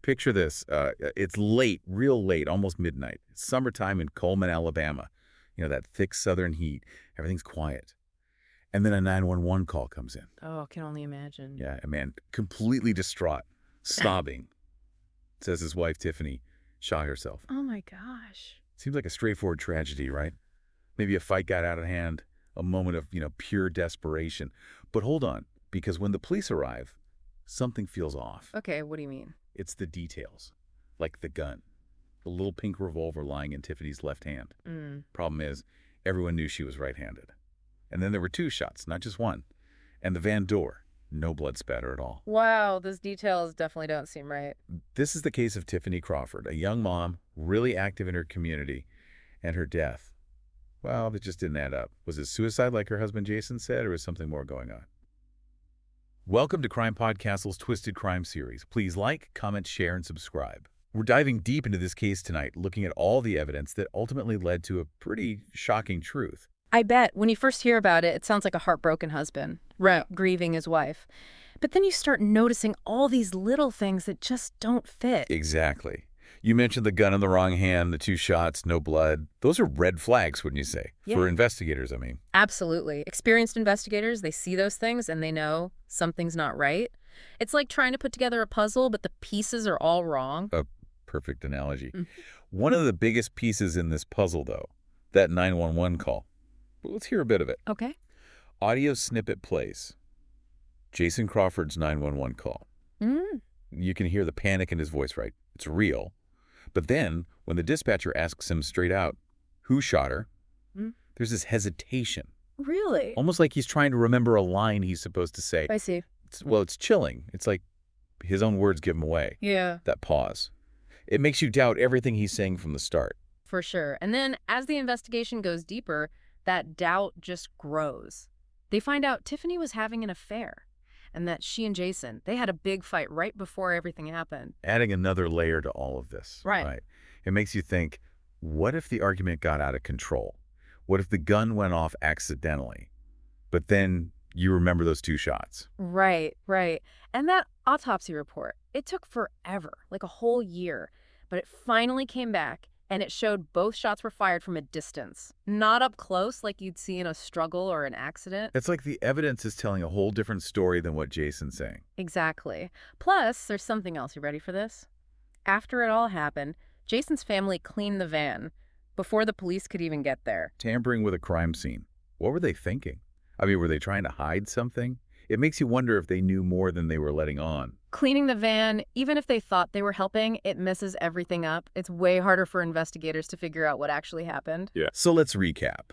Picture this. It's late, real late, almost midnight. It's summertime in Coleman, Alabama. You know, that thick southern heat. Everything's quiet. And then a 911 call comes in. Oh, I can only imagine. Yeah, a man completely distraught, sobbing. Says his wife, Tiffany, shot herself. Oh, my gosh. Seems like a straightforward tragedy, right? Maybe a fight got out of hand, a moment of, pure desperation. But hold on, because when the police arrive, something feels off. Okay, what do you mean? It's the details, like the gun, the little pink revolver lying in Tiffany's left hand. Problem is, everyone knew she was right-handed. And then there were 2 shots, not just one. And the van door, no blood spatter at all. Wow, those details definitely don't seem right. This is the case of Tiffiney Crawford, a young mom, really active in her community, and her death. Well, it just didn't add up. Was it suicide like her husband Jason said, or was something more going on? Welcome to CrimePod Castle's Twisted Crime series. Please like, comment, share, and subscribe. We're diving deep into this case tonight, looking at all the evidence that ultimately led to a pretty shocking truth. I bet when you first hear about it, it sounds like a heartbroken husband, grieving his wife. But then you start noticing all these little things that just don't fit. Exactly. You mentioned the gun in the wrong hand, the 2 shots, no blood. Those are red flags, wouldn't you say? Yeah. For investigators, I mean. Absolutely. Experienced investigators, they see those things and they know something's not right. It's like trying to put together a puzzle, but the pieces are all wrong. A perfect analogy. One of the biggest pieces in this puzzle, though, that 911 call. Let's hear a bit of it. Okay. Audio snippet plays. Jason Crawford's 911 call. You can hear the panic in his voice, right? It's real. But then, when the dispatcher asks him straight out, who shot her, there's this hesitation. Really? Almost like he's trying to remember a line he's supposed to say. I see. It's chilling. It's like his own words give him away. Yeah. That pause. It makes you doubt everything he's saying from the start. For sure. And then, as the investigation goes deeper, that doubt just grows. They find out Tiffany was having an affair, and that she and Jason, they had a big fight right before everything happened. Adding another layer to all of this. Right. It makes you think, what if the argument got out of control? What if the gun went off accidentally? But then you remember those 2 shots. Right. And that autopsy report, it took forever, like a whole year. But it finally came back, and it showed both shots were fired from a distance. Not up close like you'd see in a struggle or an accident. It's like the evidence is telling a whole different story than what Jason's saying. Exactly. Plus, there's something else. You ready for this? After it all happened, Jason's family cleaned the van before the police could even get there. Tampering with a crime scene. What were they thinking? I mean, were they trying to hide something? It makes you wonder if they knew more than they were letting on. Cleaning the van, even if they thought they were helping, it messes everything up. It's way harder for investigators to figure out what actually happened. Yeah. So let's recap.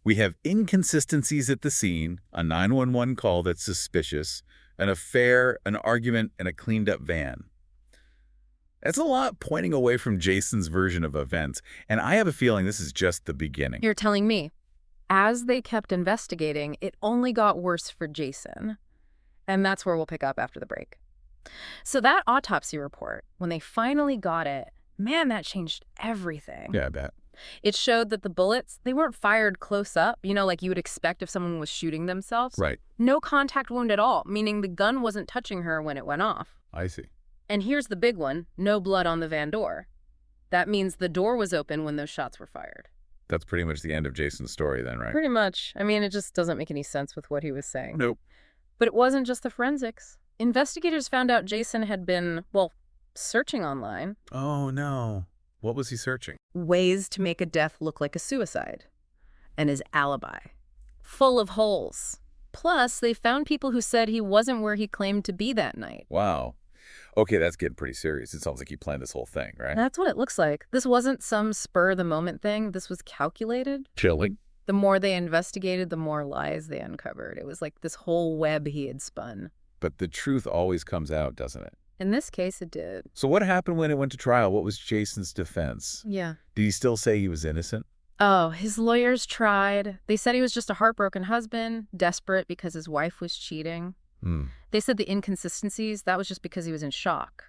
We have inconsistencies at the scene, a 911 call that's suspicious, an affair, an argument, and a cleaned-up van. That's a lot pointing away from Jason's version of events, and I have a feeling this is just the beginning. You're telling me. As they kept investigating, it only got worse for Jason. And that's where we'll pick up after the break. So that autopsy report, when they finally got it, man, that changed everything. Yeah, I bet. It showed that the bullets, they weren't fired close up, like you would expect if someone was shooting themselves. Right. No contact wound at all, meaning the gun wasn't touching her when it went off. I see. And here's the big one, no blood on the van door. That means the door was open when those shots were fired. That's pretty much the end of Jason's story then, right? Pretty much. I mean, it just doesn't make any sense with what he was saying. Nope. But it wasn't just the forensics. Investigators found out Jason had been, searching online. Oh, no. What was he searching? Ways to make a death look like a suicide. And his alibi. Full of holes. Plus, they found people who said he wasn't where he claimed to be that night. Wow. Okay, that's getting pretty serious. It sounds like he planned this whole thing, right? That's what it looks like. This wasn't some spur-of-the-moment thing. This was calculated. Chilling. The more they investigated, the more lies they uncovered. It was like this whole web he had spun. But the truth always comes out, doesn't it? In this case, it did. So what happened when it went to trial? What was Jason's defense? Yeah. Did he still say he was innocent? Oh, his lawyers tried. They said he was just a heartbroken husband, desperate because his wife was cheating. They said the inconsistencies, that was just because he was in shock.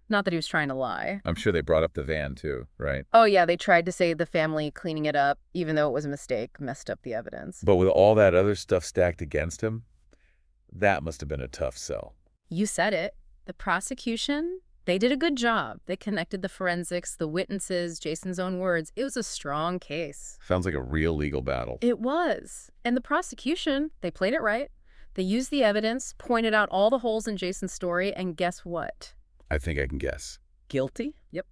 Not that he was trying to lie. I'm sure they brought up the van too, right? Oh, yeah, they tried to say the family cleaning it up, even though it was a mistake, messed up the evidence. But with all that other stuff stacked against him, that must have been a tough sell. You said it. The prosecution, They did a good job. They connected the forensics, the witnesses, Jason's own words. It was a strong case. Sounds like a real legal battle. It was. And the prosecution, they played it right. They used the evidence, pointed out all the holes in Jason's story, and guess what? I think I can guess. Guilty? Yep.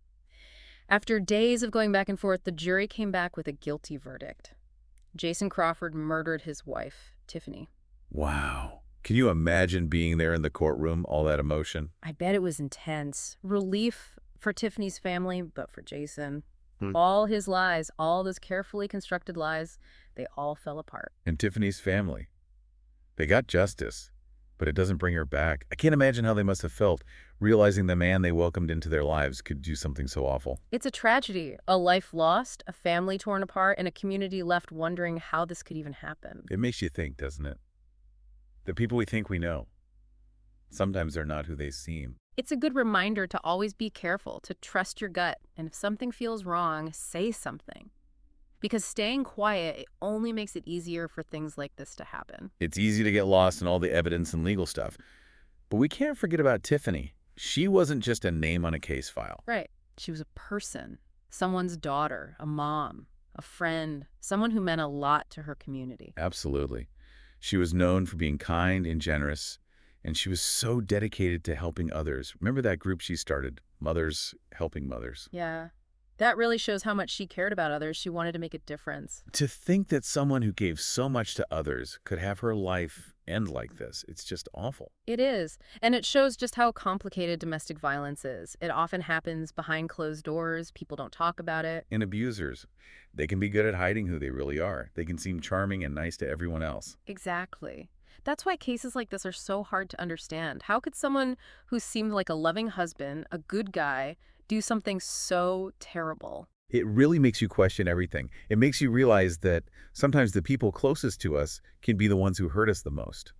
After days of going back and forth, the jury came back with a guilty verdict. Jason Crawford murdered his wife, Tiffiney. Wow. Can you imagine being there in the courtroom, all that emotion? I bet it was intense. Relief for Tiffiney's family, but for Jason. Hmm. All his lies, all those carefully constructed lies, they all fell apart. And Tiffany's family. They got justice, but it doesn't bring her back. I can't imagine how they must have felt, realizing the man they welcomed into their lives could do something so awful. It's a tragedy. A life lost, a family torn apart, and a community left wondering how this could even happen. It makes you think, doesn't it? The people we think we know, sometimes they're not who they seem. It's a good reminder to always be careful, to trust your gut, and if something feels wrong, say something. Because staying quiet, it only makes it easier for things like this to happen. It's easy to get lost in all the evidence and legal stuff. But we can't forget about Tiffiney. She wasn't just a name on a case file. Right. She was a person, someone's daughter, a mom, a friend, someone who meant a lot to her community. Absolutely. She was known for being kind and generous, and she was so dedicated to helping others. Remember that group she started, Mothers Helping Mothers? Yeah. That really shows how much she cared about others. She wanted to make a difference. To think that someone who gave so much to others could have her life end like this, it's just awful. It is. And it shows just how complicated domestic violence is. It often happens behind closed doors. People don't talk about it. And abusers, they can be good at hiding who they really are. They can seem charming and nice to everyone else. Exactly. That's why cases like this are so hard to understand. How could someone who seemed like a loving husband, a good guy, do something so terrible? It really makes you question everything. It makes you realize that sometimes the people closest to us can be the ones who hurt us the most.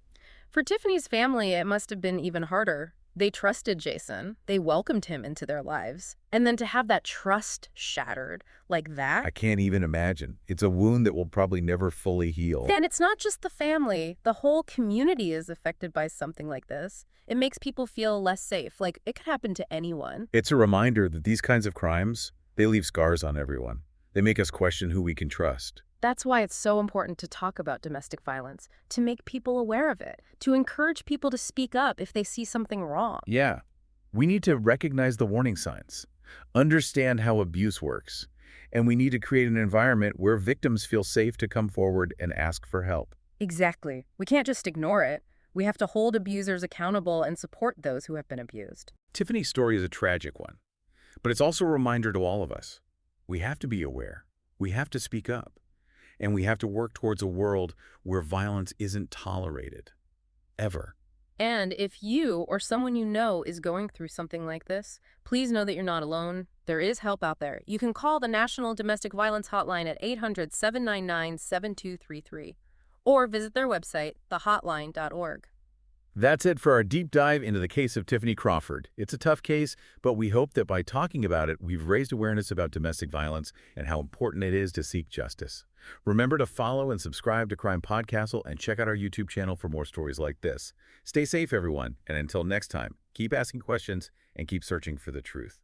For Tiffany's family, it must have been even harder. They trusted Jason. They welcomed him into their lives. And then to have that trust shattered like that. I can't even imagine. It's a wound that will probably never fully heal. And it's not just the family. The whole community is affected by something like this. It makes people feel less safe. Like it could happen to anyone. It's a reminder that these kinds of crimes, they leave scars on everyone. They make us question who we can trust. That's why it's so important to talk about domestic violence, to make people aware of it, to encourage people to speak up if they see something wrong. Yeah, we need to recognize the warning signs, understand how abuse works, and we need to create an environment where victims feel safe to come forward and ask for help. Exactly. We can't just ignore it. We have to hold abusers accountable and support those who have been abused. Tiffany's story is a tragic one, but it's also a reminder to all of us. We have to be aware. We have to speak up. And we have to work towards a world where violence isn't tolerated. Ever. And if you or someone you know is going through something like this, please know that you're not alone. There is help out there. You can call the National Domestic Violence Hotline at 800-799-7233 or visit their website, thehotline.org. That's it for our deep dive into the case of Tiffiney Crawford. It's a tough case, but we hope that by talking about it, we've raised awareness about domestic violence and how important it is to seek justice. Remember to follow and subscribe to Crime Podcastle and check out our YouTube channel for more stories like this. Stay safe, everyone, and until next time, keep asking questions and keep searching for the truth.